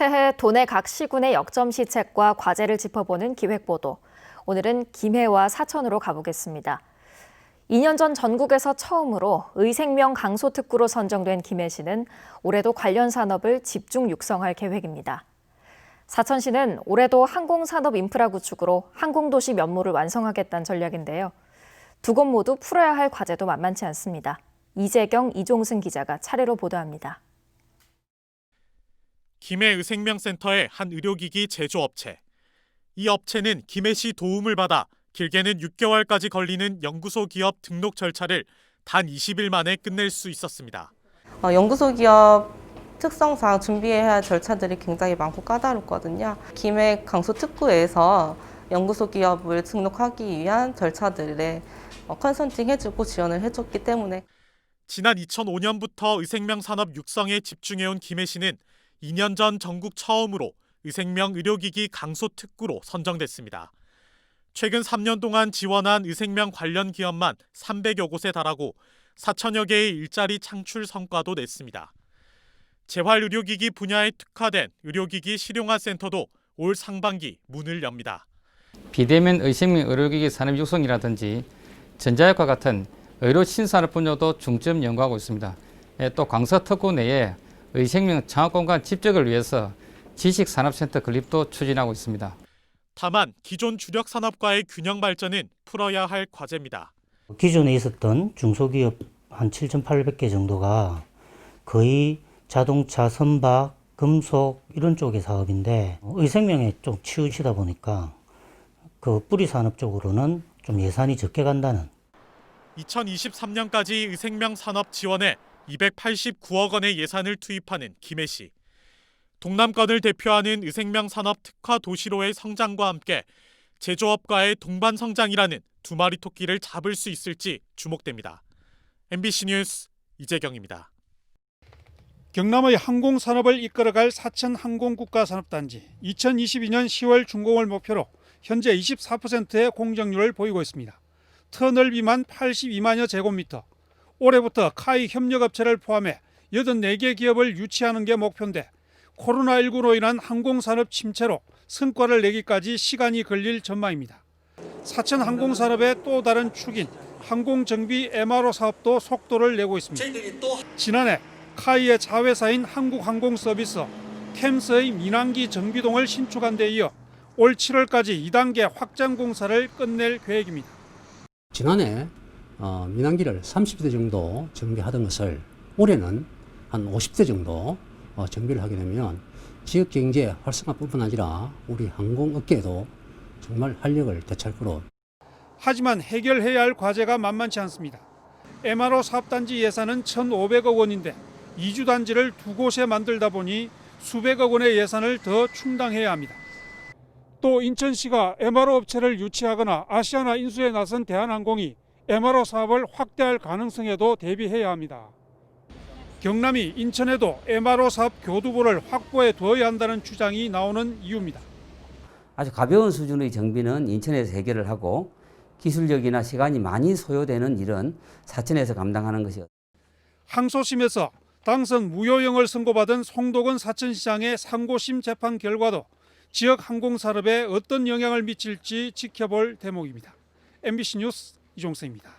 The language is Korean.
새해 도내 각 시군의 역점 시책과 과제를 짚어보는 기획보도. 오늘은 김해와 사천으로 가보겠습니다. 2년 전 전국에서 처음으로 의생명 강소특구로 선정된 김해시는 올해도 관련 산업을 집중 육성할 계획입니다. 사천시는 올해도 항공산업 인프라 구축으로 항공도시 면모를 완성하겠다는 전략인데요. 두 곳 모두 풀어야 할 과제도 만만치 않습니다. 이재경, 이종승 기자가 차례로 보도합니다. 김해의생명센터의 한 의료기기 제조업체. 이 업체는 김해시 도움을 받아 길게는 6개월까지 걸리는 연구소 기업 등록 절차를 단 20일 만에 끝낼 수 있었습니다. 연구소 기업 특성상 준비해야 할 절차들이 굉장히 많고 까다롭거든요. 김해 강소특구에서 연구소 기업을 등록하기 위한 절차들에 컨설팅 해주고 지원을 해줬기 때문에 지난 2005년부터 의생명 산업 육성에 집중해온 김해시는 2년 전 전국 처음으로 의생명 의료기기 강소특구로 선정됐습니다. 최근 3년 동안 지원한 의생명 관련 기업만 300여 곳에 달하고 4천여 개의 일자리 창출 성과도 냈습니다. 재활의료기기 분야에 특화된 의료기기 실용화센터도 올 상반기 문을 엽니다. 비대면 의생명 의료기기 산업 육성이라든지 전자약과 같은 의료 신산업 분야도 중점 연구하고 있습니다. 또 강서특구 내에 의생명 창업공간 집적을 위해서 지식산업센터 건립도 추진하고 있습니다. 다만 기존 주력 산업과의 균형 발전은 풀어야 할 과제입니다. 기존에 있었던 중소기업 한 7,800개 정도가 거의 자동차, 선박, 금속 이런 쪽의 사업인데 의생명에 좀 치우치다 보니까 그 뿌리 산업 쪽으로는 좀 예산이 적게 간다는. 2023년까지 의생명 산업 지원에 289억 원의 예산을 투입하는 김해시. 동남권을 대표하는 의생명 산업 특화 도시로의 성장과 함께 제조업과의 동반 성장이라는 두 마리 토끼를 잡을 수 있을지 주목됩니다. MBC 뉴스 이재경입니다. 경남의 항공산업을 이끌어갈 사천 항공국가산업단지 2022년 10월 준공을 목표로 현재 24%의 공정률을 보이고 있습니다. 터널비만 82만여 제곱미터. 올해부터 카이 협력업체를 포함해 84개 기업을 유치하는 게 목표인데 코로나19로 인한 항공산업 침체로 성과를 내기까지 시간이 걸릴 전망입니다. 사천 항공산업의 또 다른 축인 항공정비 MRO 사업도 속도를 내고 있습니다. 지난해 카이의 자회사인 한국항공서비스 캠스의 민항기 정비동을 신축한 데 이어 올 7월까지 2단계 확장 공사를 끝낼 계획입니다. 지난해 민항기를 30대 정도 정비하던 것을 올해는 한 50대 정도 정비를 하게 되면 지역 경제 활성화뿐만 아니라 우리 항공업계에도 정말 활력을 되찾을 거로. 하지만 해결해야 할 과제가 만만치 않습니다. MRO 사업단지 예산은 1,500억 원인데 2주 단지를 두 곳에 만들다 보니 수백억 원의 예산을 더 충당해야 합니다. 또 인천시가 MRO 업체를 유치하거나 아시아나 인수에 나선 대한항공이 MRO 사업을 확대할 가능성에도 대비해야 합니다. 경남이 인천에도 MRO 사업 교두보를 확보해 두어야 한다는 주장이 나오는 이유입니다. 아주 가벼운 수준의 정비는 인천에서 해결을 하고 기술력이나 시간이 많이 소요되는 일은 사천에서 감당하는 것이요. 항소심에서 당선 무효형을 선고받은 송도건 사천시장의 상고심 재판 결과도 지역 항공산업에 어떤 영향을 미칠지 지켜볼 대목입니다. MBC 뉴스 이종세입니다.